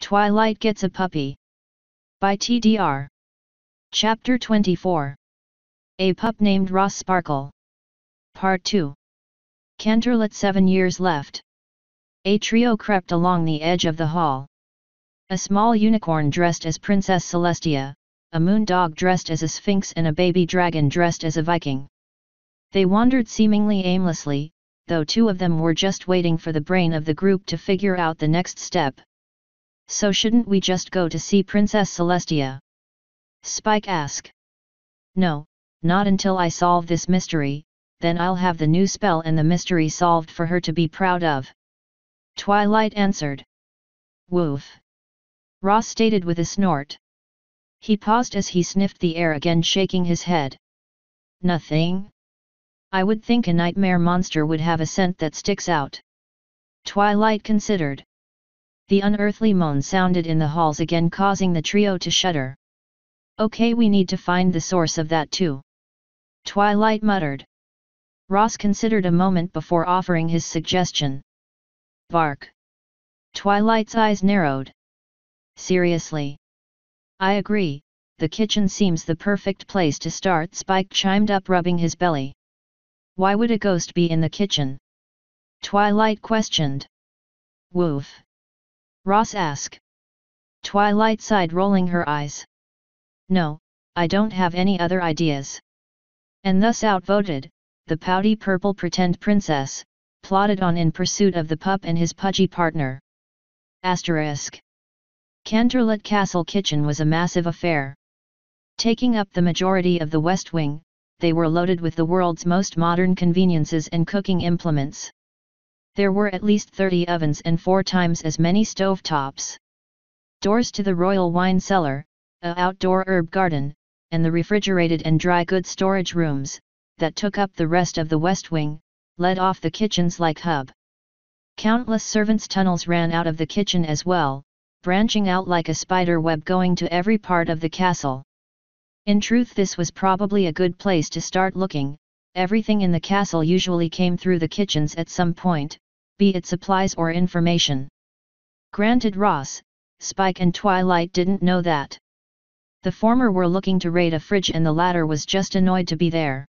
Twilight Gets a Puppy. By TDR. Chapter 24. A Pup Named Rahs Sparkle. Part 2. Canterlet 7 years left. A trio crept along the edge of the hall. A small unicorn dressed as Princess Celestia, a moon dog dressed as a sphinx and a baby dragon dressed as a Viking. They wandered seemingly aimlessly, though two of them were just waiting for the brain of the group to figure out the next step. So shouldn't we just go to see Princess Celestia? Spike asked. No, not until I solve this mystery, then I'll have the new spell and the mystery solved for her to be proud of. Twilight answered. Woof. Rahs stated with a snort. He paused as he sniffed the air again, shaking his head. Nothing? I would think a nightmare monster would have a scent that sticks out. Twilight considered. The unearthly moan sounded in the halls again, causing the trio to shudder. Okay, we need to find the source of that too. Twilight muttered. Rahs considered a moment before offering his suggestion. Bark. Twilight's eyes narrowed. Seriously? I agree, the kitchen seems the perfect place to start, Spike chimed up, rubbing his belly. Why would a ghost be in the kitchen? Twilight questioned. Woof. Rahs asked. Twilight sighed, rolling her eyes. No, I don't have any other ideas. And thus outvoted, the pouty purple pretend princess, plodded on in pursuit of the pup and his pudgy partner. Asterisk. Canterlet Castle kitchen was a massive affair. Taking up the majority of the West Wing, they were loaded with the world's most modern conveniences and cooking implements. There were at least 30 ovens and 4 times as many stovetops. Doors to the royal wine cellar, a outdoor herb garden, and the refrigerated and dry goods storage rooms, that took up the rest of the West Wing, led off the kitchen's like hub. Countless servants' tunnels ran out of the kitchen as well, branching out like a spider web going to every part of the castle. In truth, this was probably a good place to start looking. Everything in the castle usually came through the kitchens at some point, be it supplies or information. Granted, Rahs, Spike and Twilight didn't know that. The former were looking to raid a fridge and the latter was just annoyed to be there.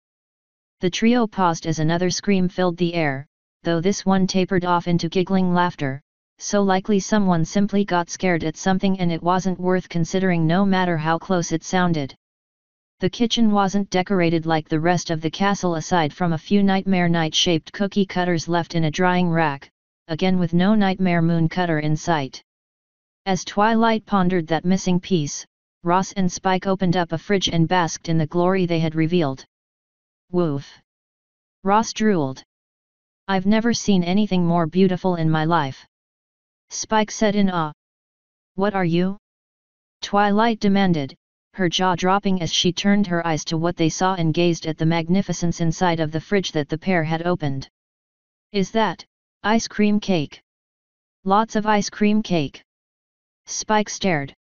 The trio paused as another scream filled the air, though this one tapered off into giggling laughter, so likely someone simply got scared at something and it wasn't worth considering no matter how close it sounded. The kitchen wasn't decorated like the rest of the castle aside from a few Nightmare Night-shaped cookie cutters left in a drying rack, again with no Nightmare Moon cutter in sight. As Twilight pondered that missing piece, Rahs and Spike opened up a fridge and basked in the glory they had revealed. Woof. Rahs drooled. I've never seen anything more beautiful in my life. Spike said in awe. What are you? Twilight demanded, her jaw dropping as she turned her eyes to what they saw and gazed at the magnificence inside of the fridge that the pair had opened. Is that ice cream cake? Lots of ice cream cake. Spike stared.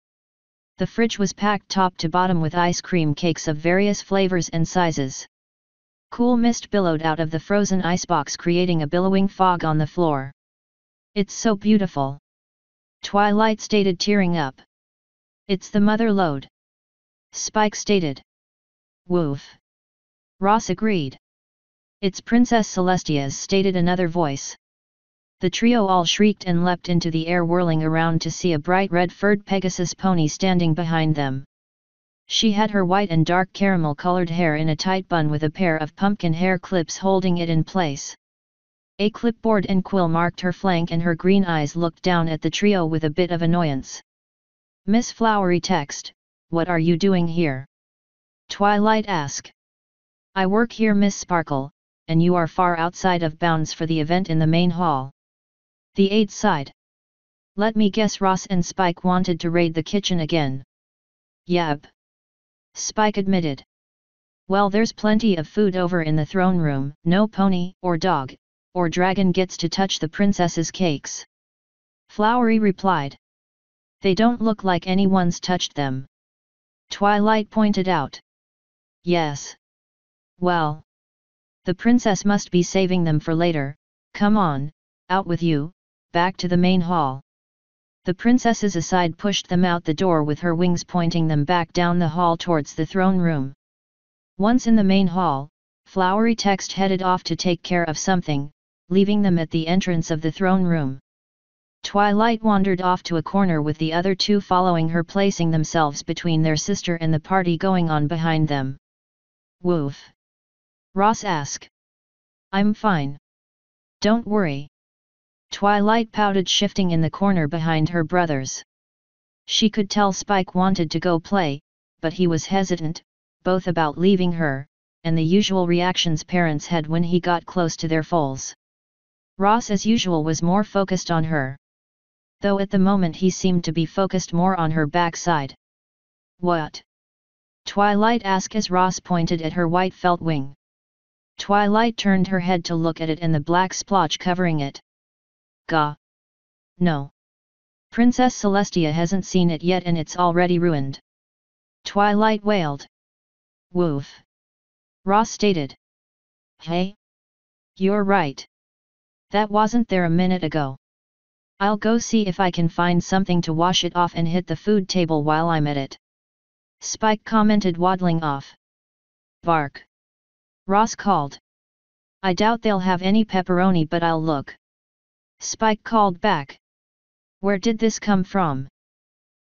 The fridge was packed top to bottom with ice cream cakes of various flavors and sizes. Cool mist billowed out of the frozen icebox, creating a billowing fog on the floor. It's so beautiful. Twilight stated, tearing up. It's the mother lode. Spike stated. Woof. Rahs agreed. It's Princess Celestia's, stated another voice. The trio all shrieked and leapt into the air, whirling around to see a bright red-furred Pegasus pony standing behind them. She had her white and dark caramel-colored hair in a tight bun with a pair of pumpkin hair clips holding it in place. A clipboard and quill marked her flank and her green eyes looked down at the trio with a bit of annoyance. Miss Flowery Text, what are you doing here? Twilight asked. I work here, Miss Sparkle, and you are far outside of bounds for the event in the main hall. The aide sighed. Let me guess, Rahs and Spike wanted to raid the kitchen again. Yep. Spike admitted. Well, there's plenty of food over in the throne room. No pony, or dog, or dragon gets to touch the princess's cakes. Flowery replied. They don't look like anyone's touched them. Twilight pointed out. Yes. Well. The princess must be saving them for later. Come on, out with you, back to the main hall. The princesses aside pushed them out the door with her wings, pointing them back down the hall towards the throne room. Once in the main hall, Flowery Text headed off to take care of something, leaving them at the entrance of the throne room. Twilight wandered off to a corner with the other two following her, placing themselves between their sister and the party going on behind them. "Woof?" Rahs asked. "I'm fine. Don't worry." Twilight pouted, shifting in the corner behind her brothers. She could tell Spike wanted to go play, but he was hesitant, both about leaving her, and the usual reactions parents had when he got close to their foals. Rahs as usual was more focused on her. Though at the moment he seemed to be focused more on her backside. "What?" Twilight asked as Rahs pointed at her white felt wing. Twilight turned her head to look at it and the black splotch covering it. "Gah! No. Princess Celestia hasn't seen it yet and it's already ruined." Twilight wailed. "Woof!" Rahs stated. "Hey? You're right. That wasn't there a minute ago. I'll go see if I can find something to wash it off and hit the food table while I'm at it," Spike commented, waddling off. "Bark!" Rahs called. "I doubt they'll have any pepperoni, but I'll look." Spike called back. "Where did this come from?"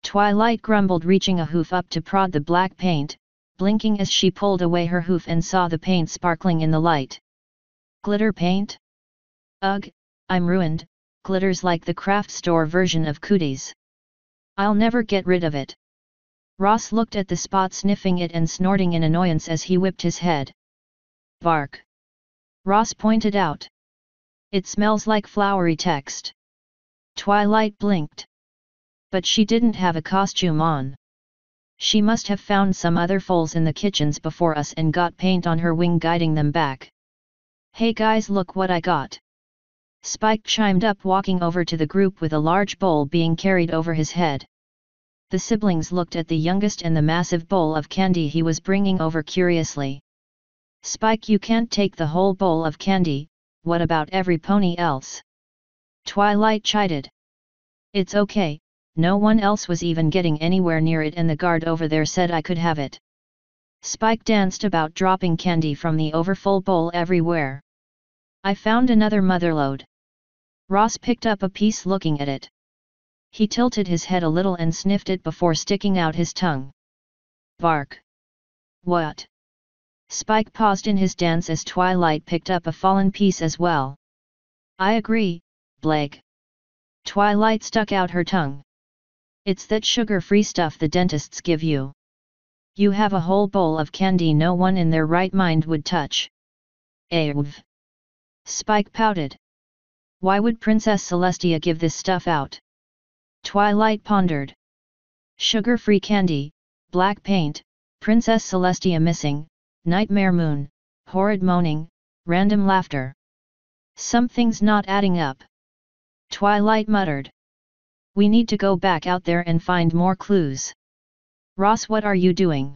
Twilight grumbled, reaching a hoof up to prod the black paint, blinking as she pulled away her hoof and saw the paint sparkling in the light. "Glitter paint? Ugh, I'm ruined. Glitters like the craft store version of cooties. I'll never get rid of it." Rahs looked at the spot, sniffing it and snorting in annoyance as he whipped his head. "Bark!" Rahs pointed out. "It smells like Flowery Text." Twilight blinked. But she didn't have a costume on. She must have found some other foals in the kitchens before us and got paint on her wing guiding them back. "Hey guys, look what I got!" Spike chimed up, walking over to the group with a large bowl being carried over his head. The siblings looked at the youngest and the massive bowl of candy he was bringing over curiously. "Spike, you can't take the whole bowl of candy, what about every pony else?" Twilight chided. "It's okay, no one else was even getting anywhere near it and the guard over there said I could have it." Spike danced about, dropping candy from the overfull bowl everywhere. "I found another motherlode." Rahs picked up a piece, looking at it. He tilted his head a little and sniffed it before sticking out his tongue. "Bark!" "What?" Spike paused in his dance as Twilight picked up a fallen piece as well. "I agree, Blake." Twilight stuck out her tongue. "It's that sugar-free stuff the dentists give you. You have a whole bowl of candy no one in their right mind would touch." "Ew." Spike pouted. "Why would Princess Celestia give this stuff out?" Twilight pondered. Sugar-free candy, black paint, Princess Celestia missing, nightmare moon, horrid moaning, random laughter. Something's not adding up. Twilight muttered. "We need to go back out there and find more clues." "Rahs, what are you doing?"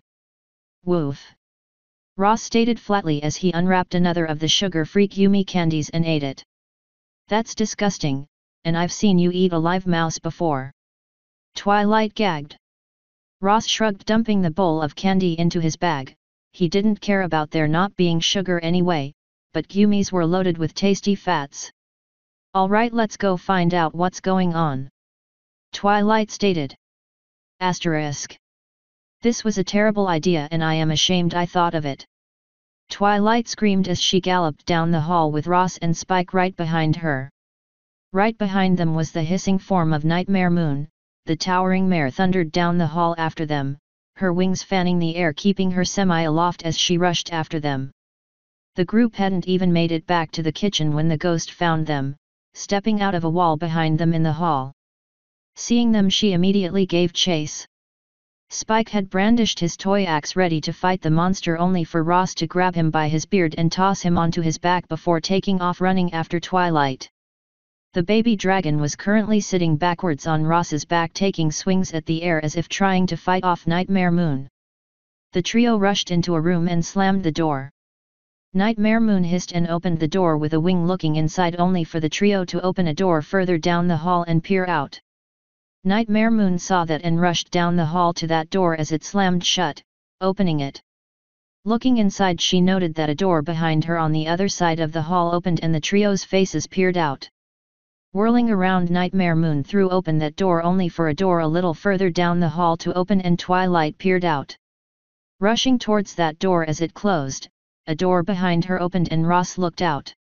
"Woof!" Rahs stated flatly as he unwrapped another of the sugar-free yummy candies and ate it. "That's disgusting, and I've seen you eat a live mouse before." Twilight gagged. Rahs shrugged, dumping the bowl of candy into his bag. He didn't care about there not being sugar anyway, but gummies were loaded with tasty fats. "All right, let's go find out what's going on," Twilight stated. Asterisk. "This was a terrible idea and I am ashamed I thought of it." Twilight screamed as she galloped down the hall with Rahs and Spike right behind her. Right behind them was the hissing form of Nightmare Moon. The towering mare thundered down the hall after them, her wings fanning the air, keeping her semi-aloft as she rushed after them. The group hadn't even made it back to the kitchen when the ghost found them, stepping out of a wall behind them in the hall. Seeing them, she immediately gave chase. Spike had brandished his toy axe ready to fight the monster, only for Rahs to grab him by his beard and toss him onto his back before taking off running after Twilight. The baby dragon was currently sitting backwards on Ross's back, taking swings at the air as if trying to fight off Nightmare Moon. The trio rushed into a room and slammed the door. Nightmare Moon hissed and opened the door with a wing, looking inside only for the trio to open a door further down the hall and peer out. Nightmare Moon saw that and rushed down the hall to that door as it slammed shut, opening it. Looking inside, she noted that a door behind her on the other side of the hall opened and the trio's faces peered out. Whirling around, Nightmare Moon threw open that door only for a door a little further down the hall to open and Twilight peered out. Rushing towards that door as it closed, a door behind her opened and Rahs looked out.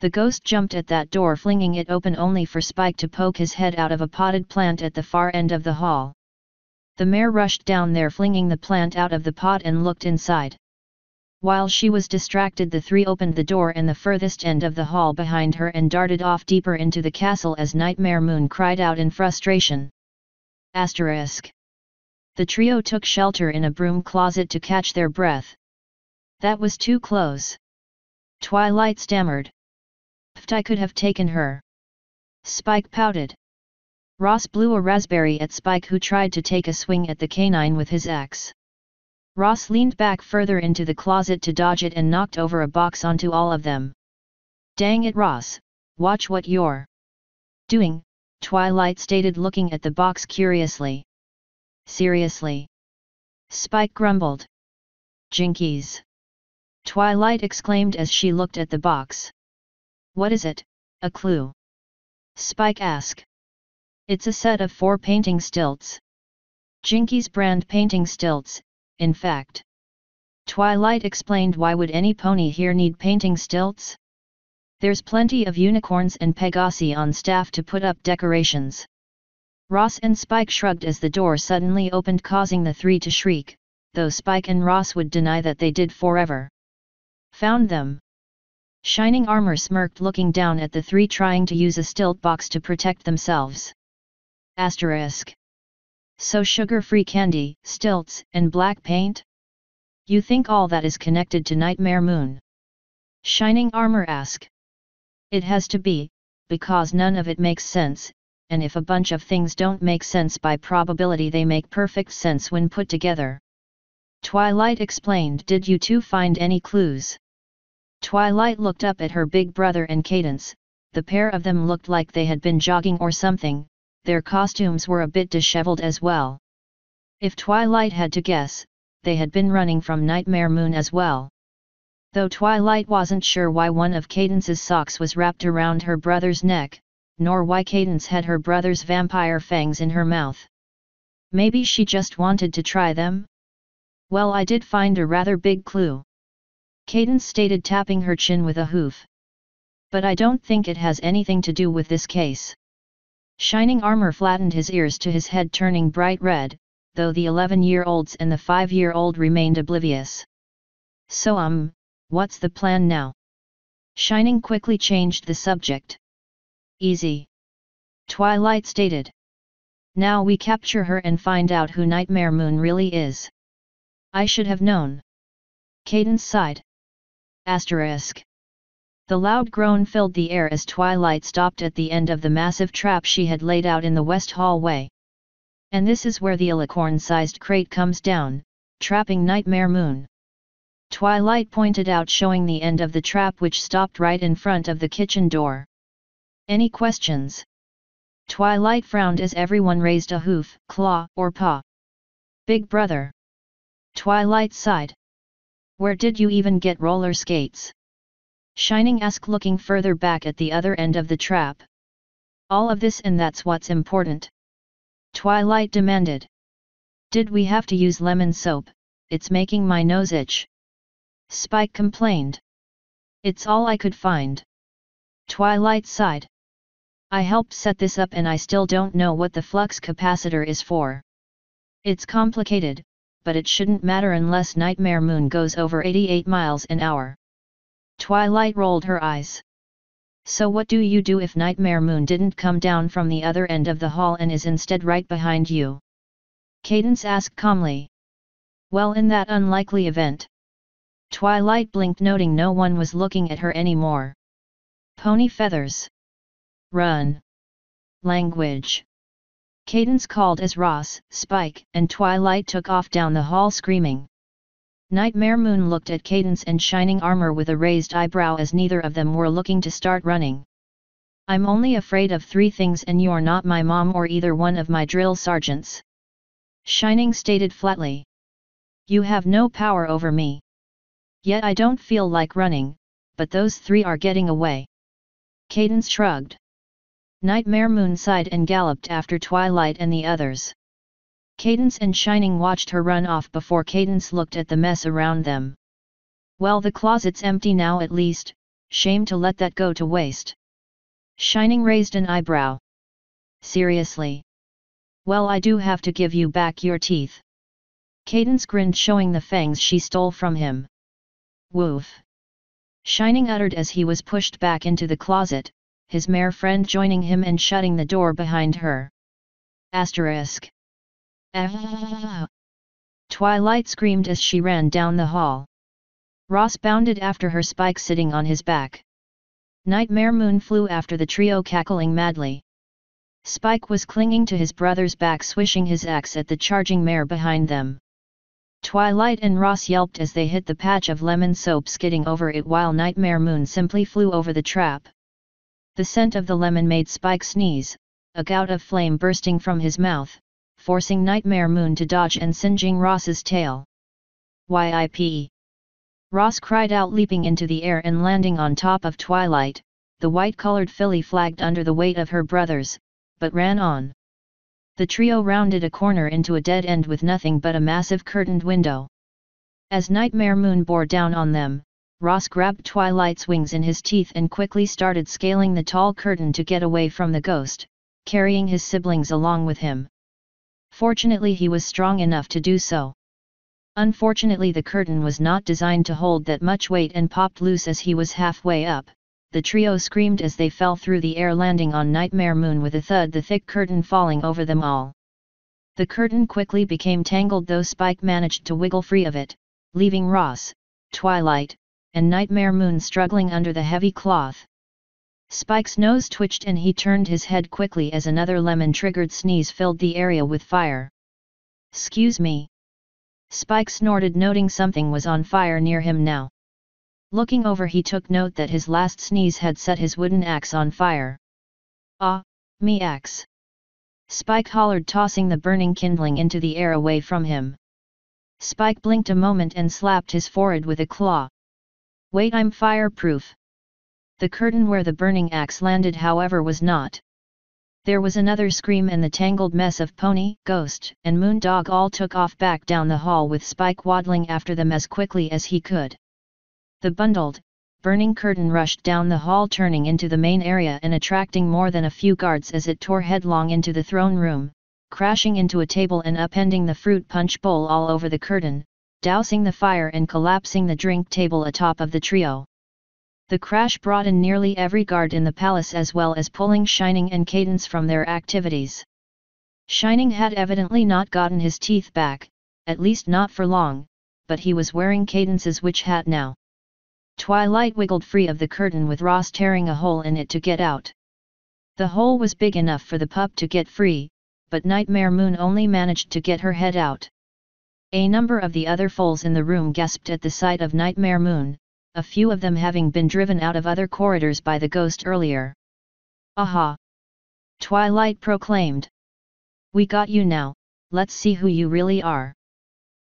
The ghost jumped at that door, flinging it open only for Spike to poke his head out of a potted plant at the far end of the hall. The mare rushed down there, flinging the plant out of the pot, and looked inside. While she was distracted, the three opened the door in the furthest end of the hall behind her and darted off deeper into the castle as Nightmare Moon cried out in frustration. Asterisk. The trio took shelter in a broom closet to catch their breath. That was too close. Twilight stammered. Pft, I could have taken her. Spike pouted. Rahs blew a raspberry at Spike, who tried to take a swing at the canine with his axe. Rahs leaned back further into the closet to dodge it and knocked over a box onto all of them. Dang it, Rahs, watch what you're doing, Twilight stated, looking at the box curiously. Seriously? Spike grumbled. Jinkies! Twilight exclaimed as she looked at the box. What is it, a clue? Spike asked. It's a set of 4 painting stilts. Jinkies brand painting stilts, in fact. Twilight explained. Why would any pony here need painting stilts? There's plenty of unicorns and Pegasi on staff to put up decorations. Rahs and Spike shrugged as the door suddenly opened, causing the three to shriek, though Spike and Rahs would deny that they did forever. Found them. Shining Armor smirked, looking down at the three trying to use a stilt box to protect themselves. Asterisk. So sugar-free candy, stilts, and black paint? You think all that is connected to Nightmare Moon? Shining Armor asked. It has to be, because none of it makes sense, and if a bunch of things don't make sense by probability, they make perfect sense when put together. Twilight explained. Did you two find any clues? Twilight looked up at her big brother and Cadence. The pair of them looked like they had been jogging or something. Their costumes were a bit disheveled as well. If Twilight had to guess, they had been running from Nightmare Moon as well. Though Twilight wasn't sure why one of Cadence's socks was wrapped around her brother's neck, nor why Cadence had her brother's vampire fangs in her mouth. Maybe she just wanted to try them? Well, I did find a rather big clue. Cadence stated, tapping her chin with a hoof. But I don't think it has anything to do with this case. Shining Armor flattened his ears to his head, turning bright red, though the 11-year-olds and the 5-year-old remained oblivious. So what's the plan now? Shining quickly changed the subject. Easy. Twilight stated. Now we capture her and find out who Nightmare Moon really is. I should have known. Cadence sighed. Asterisk. The loud groan filled the air as Twilight stopped at the end of the massive trap she had laid out in the west hallway. And this is where the alicorn-sized crate comes down, trapping Nightmare Moon. Twilight pointed out, showing the end of the trap, which stopped right in front of the kitchen door. Any questions? Twilight frowned as everyone raised a hoof, claw, or paw. Big brother. Twilight sighed. Where did you even get roller skates? Shining asked, looking further back at the other end of the trap. All of this, and that's what's important. Twilight demanded. Did we have to use lemon soap? It's making my nose itch. Spike complained. It's all I could find. Twilight sighed. I helped set this up and I still don't know what the flux capacitor is for. It's complicated, but it shouldn't matter unless Nightmare Moon goes over 88 miles an hour. Twilight rolled her eyes. So what do you do if Nightmare Moon didn't come down from the other end of the hall and is instead right behind you? Cadence asked calmly. Well, in that unlikely event. Twilight blinked, noting no one was looking at her anymore. Pony feathers. Run. Language. Cadence called as Rahs, Spike, and Twilight took off down the hall screaming. Nightmare Moon looked at Cadence and Shining Armor with a raised eyebrow, as neither of them were looking to start running. I'm only afraid of 3 things and you're not my mom or either one of my drill sergeants. Shining stated flatly. You have no power over me. Yet I don't feel like running, but those 3 are getting away. Cadence shrugged. Nightmare Moon sighed and galloped after Twilight and the others. Cadence and Shining watched her run off before Cadence looked at the mess around them. Well, the closet's empty now at least, shame to let that go to waste. Shining raised an eyebrow. Seriously? Well, I do have to give you back your teeth. Cadence grinned, showing the fangs she stole from him. Woof! Shining uttered as he was pushed back into the closet, his mare friend joining him and shutting the door behind her. Asterisk. Twilight screamed as she ran down the hall. Rahs bounded after her, Spike sitting on his back. Nightmare Moon flew after the trio, cackling madly. Spike was clinging to his brother's back, swishing his axe at the charging mare behind them. Twilight and Rahs yelped as they hit the patch of lemon soap, skidding over it, while Nightmare Moon simply flew over the trap. The scent of the lemon made Spike sneeze, a gout of flame bursting from his mouth, forcing Nightmare Moon to dodge and singeing Ross's tail. "Yip!" Rahs cried out, leaping into the air and landing on top of Twilight. The white-colored filly flagged under the weight of her brothers, but ran on. The trio rounded a corner into a dead end with nothing but a massive curtained window. As Nightmare Moon bore down on them, Rahs grabbed Twilight's wings in his teeth and quickly started scaling the tall curtain to get away from the ghost, carrying his siblings along with him. Fortunately, he was strong enough to do so. Unfortunately, the curtain was not designed to hold that much weight and popped loose as he was halfway up. The trio screamed as they fell through the air, landing on Nightmare Moon with a thud, the thick curtain falling over them all. The curtain quickly became tangled, though Spike managed to wiggle free of it, leaving Rahs, Twilight, and Nightmare Moon struggling under the heavy cloth. Spike's nose twitched and he turned his head quickly as another lemon-triggered sneeze filled the area with fire. "Excuse me." Spike snorted, noting something was on fire near him now. Looking over, he took note that his last sneeze had set his wooden axe on fire. "Ah, me axe!" Spike hollered, tossing the burning kindling into the air away from him. Spike blinked a moment and slapped his forehead with a claw. "Wait, I'm fireproof." The curtain where the burning axe landed, however, was not. There was another scream and the tangled mess of Pony, Ghost, and Moondog all took off back down the hall, with Spike waddling after them as quickly as he could. The bundled, burning curtain rushed down the hall, turning into the main area and attracting more than a few guards as it tore headlong into the throne room, crashing into a table and upending the fruit punch bowl all over the curtain, dousing the fire and collapsing the drink table atop of the trio. The crash brought in nearly every guard in the palace, as well as pulling Shining and Cadence from their activities. Shining had evidently not gotten his teeth back, at least not for long, but he was wearing Cadence's witch hat now. Twilight wiggled free of the curtain, with Rahs tearing a hole in it to get out. The hole was big enough for the pup to get free, but Nightmare Moon only managed to get her head out. A number of the other foals in the room gasped at the sight of Nightmare Moon, a few of them having been driven out of other corridors by the ghost earlier. "Aha!" Twilight proclaimed. "We got you now, let's see who you really are."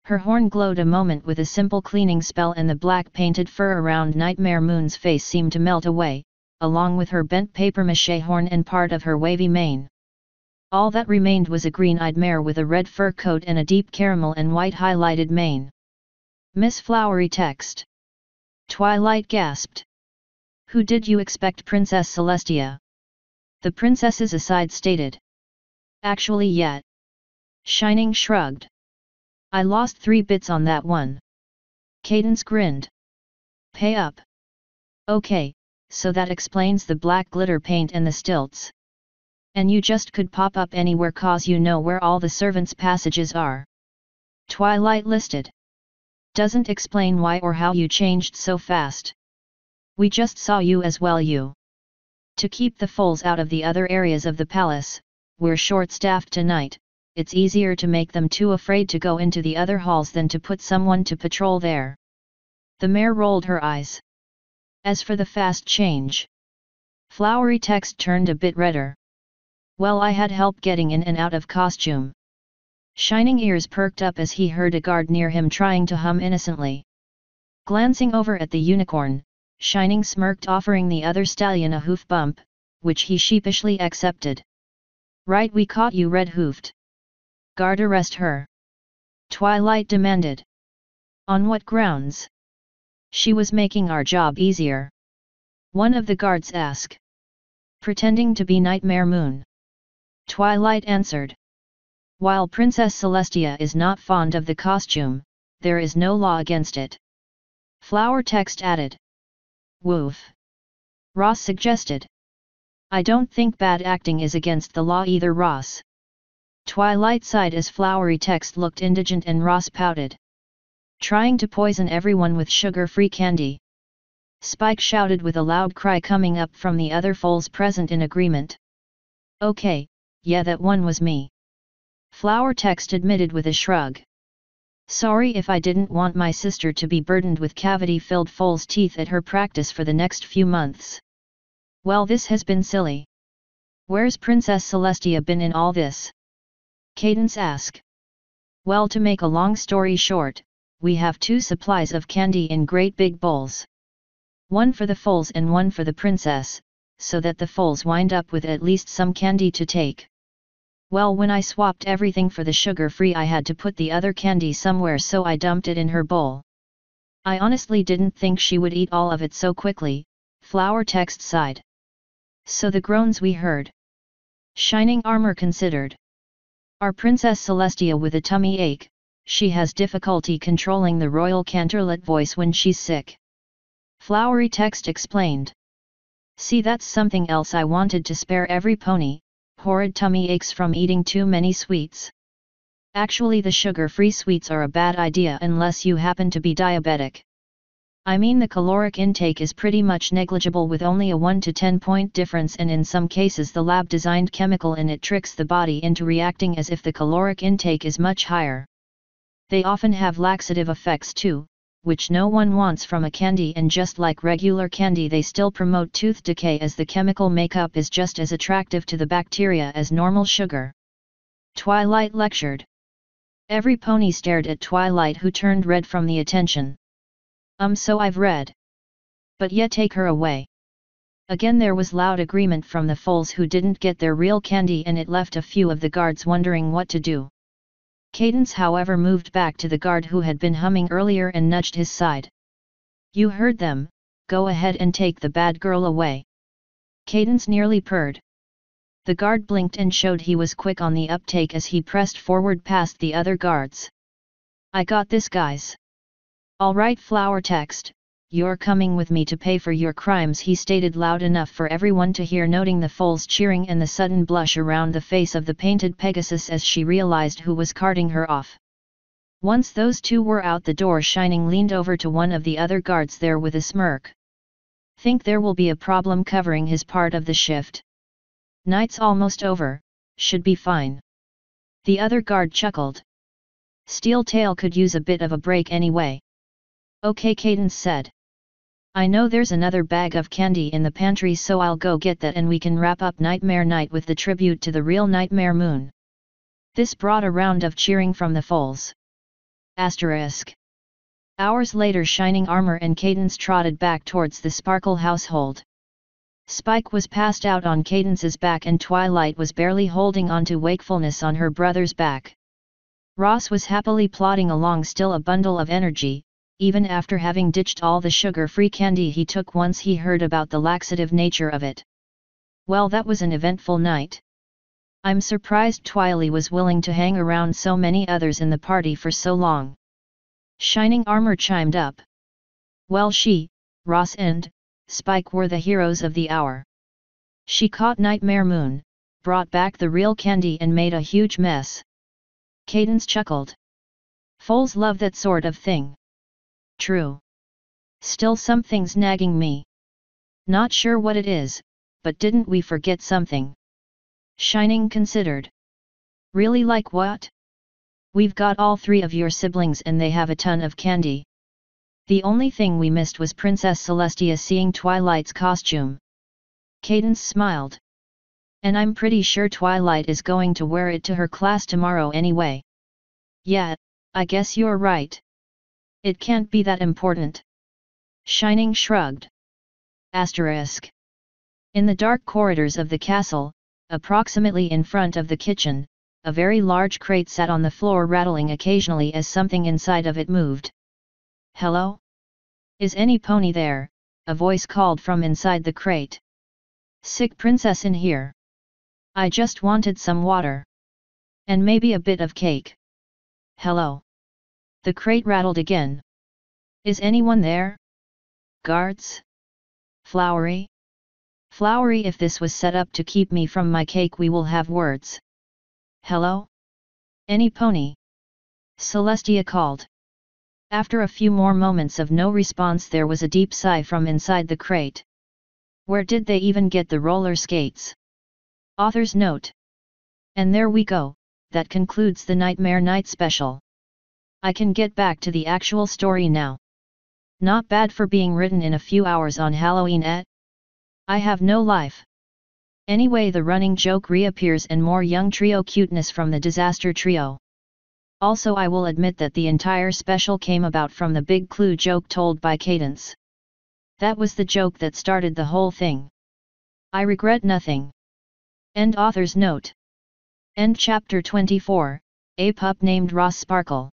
Her horn glowed a moment with a simple cleaning spell, and the black painted fur around Nightmare Moon's face seemed to melt away, along with her bent papier-mâché horn and part of her wavy mane. All that remained was a green-eyed mare with a red fur coat and a deep caramel and white highlighted mane. "Miss Flowery Text." Twilight gasped. "Who did you expect, Princess Celestia?" The princess's aside stated. "Actually yet." Shining shrugged. "I lost 3 bits on that one." Cadence grinned. "Pay up." "Okay, so that explains the black glitter paint and the stilts. And you just could pop up anywhere 'cause you know where all the servants' passages are." Twilight listed. "Doesn't explain why or how you changed so fast. We just saw you as well. To keep the foals out of the other areas of the palace, we're short-staffed tonight. It's easier to make them too afraid to go into the other halls than to put someone to patrol there." The mare rolled her eyes. "As for the fast change, Flowery text turned a bit redder. Well, I had help getting in and out of costume. Shining ears perked up as he heard a guard near him trying to hum innocently. Glancing over at the unicorn, Shining smirked, offering the other stallion a hoof bump, which he sheepishly accepted. Right, we caught you red-hoofed. Guard, arrest her. Twilight demanded. On what grounds? She was making our job easier. One of the guards asked. Pretending to be Nightmare Moon. Twilight answered. While Princess Celestia is not fond of the costume, there is no law against it. Flower text added. Woof. Rahs suggested. I don't think bad acting is against the law either, Rahs. Twilight sighed as Flowery text looked indigent and Rahs pouted. Trying to poison everyone with sugar-free candy. Spike shouted with a loud cry coming up from the other foals present in agreement. Okay, yeah, that one was me. Flower text admitted with a shrug. Sorry if I didn't want my sister to be burdened with cavity-filled foal's teeth at her practice for the next few months. Well, this has been silly. Where's Princess Celestia been in all this? Cadence asked. Well, to make a long story short, we have 2 supplies of candy in great big bowls. One for the foals and one for the princess, so that the foals wind up with at least some candy to take. Well, when I swapped everything for the sugar-free, I had to put the other candy somewhere, so I dumped it in her bowl. I honestly didn't think she would eat all of it so quickly, Flower text sighed. So the groans we heard. Shining Armor considered. Our Princess Celestia with a tummy ache, she has difficulty controlling the royal canterlet voice when she's sick. Flowery text explained. See, that's something else I wanted to spare every pony. Horrid tummy aches from eating too many sweets. Actually, the sugar-free sweets are a bad idea unless you happen to be diabetic. I mean, the caloric intake is pretty much negligible with only a 1 to 10 point difference, and in some cases the lab-designed chemical in it tricks the body into reacting as if the caloric intake is much higher. They often have laxative effects too, which no one wants from a candy, and just like regular candy, they still promote tooth decay as the chemical makeup is just as attractive to the bacteria as normal sugar. Twilight lectured. Every pony stared at Twilight, who turned red from the attention. So I've read. But yet take her away. Again there was loud agreement from the foals who didn't get their real candy, and it left a few of the guards wondering what to do. Cadence, however, moved back to the guard who had been humming earlier and nudged his side. You heard them, go ahead and take the bad girl away. Cadence nearly purred. The guard blinked and showed he was quick on the uptake as he pressed forward past the other guards. I got this, guys. All right, Flower text, you're coming with me to pay for your crimes, he stated loud enough for everyone to hear, noting the foals cheering and the sudden blush around the face of the painted Pegasus as she realized who was carting her off. Once those 2 were out the door, Shining leaned over to one of the other guards there with a smirk. Think there will be a problem covering his part of the shift? Night's almost over, should be fine. The other guard chuckled. Steel Tail could use a bit of a break anyway. Okay, Cadence said. I know there's another bag of candy in the pantry, so I'll go get that and we can wrap up Nightmare Night with the tribute to the real Nightmare Moon. This brought a round of cheering from the foals. Asterisk. Hours later, Shining Armor and Cadence trotted back towards the Sparkle household. Spike was passed out on Cadence's back and Twilight was barely holding on to wakefulness on her brother's back. Rahs was happily plodding along, still a bundle of energy, even after having ditched all the sugar-free candy he took once he heard about the laxative nature of it. Well, that was an eventful night. I'm surprised Twilight was willing to hang around so many others in the party for so long. Shining Armor chimed up. Well, she, Rahs and Spike were the heroes of the hour. She caught Nightmare Moon, brought back the real candy and made a huge mess. Cadence chuckled. Foals love that sort of thing. True. Still, something's nagging me. Not sure what it is, but didn't we forget something? Shining considered. Really, like what? We've got all 3 of your siblings and they have a ton of candy. The only thing we missed was Princess Celestia seeing Twilight's costume. Cadence smiled. And I'm pretty sure Twilight is going to wear it to her class tomorrow anyway. Yeah, I guess you're right. It can't be that important. Shining shrugged. Asterisk. In the dark corridors of the castle, approximately in front of the kitchen, a very large crate sat on the floor, rattling occasionally as something inside of it moved. Hello? Is any pony there? A voice called from inside the crate. Sick princess in here. I just wanted some water. And maybe a bit of cake. Hello? The crate rattled again. Is anyone there? Guards? Flowery? Flowery, if this was set up to keep me from my cake, we will have words. Hello? Any pony? Celestia called. After a few more moments of no response, there was a deep sigh from inside the crate. Where did they even get the roller skates? Author's note. And there we go, that concludes the Nightmare Night special. I can get back to the actual story now. Not bad for being written in a few hours on Halloween, eh? I have no life. Anyway, the running joke reappears and more young trio cuteness from the disaster trio. Also, I will admit that the entire special came about from the big clue joke told by Cadence. That was the joke that started the whole thing. I regret nothing. End author's note. End chapter 24, A Pup Named Rahs Sparkle.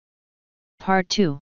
Part 2.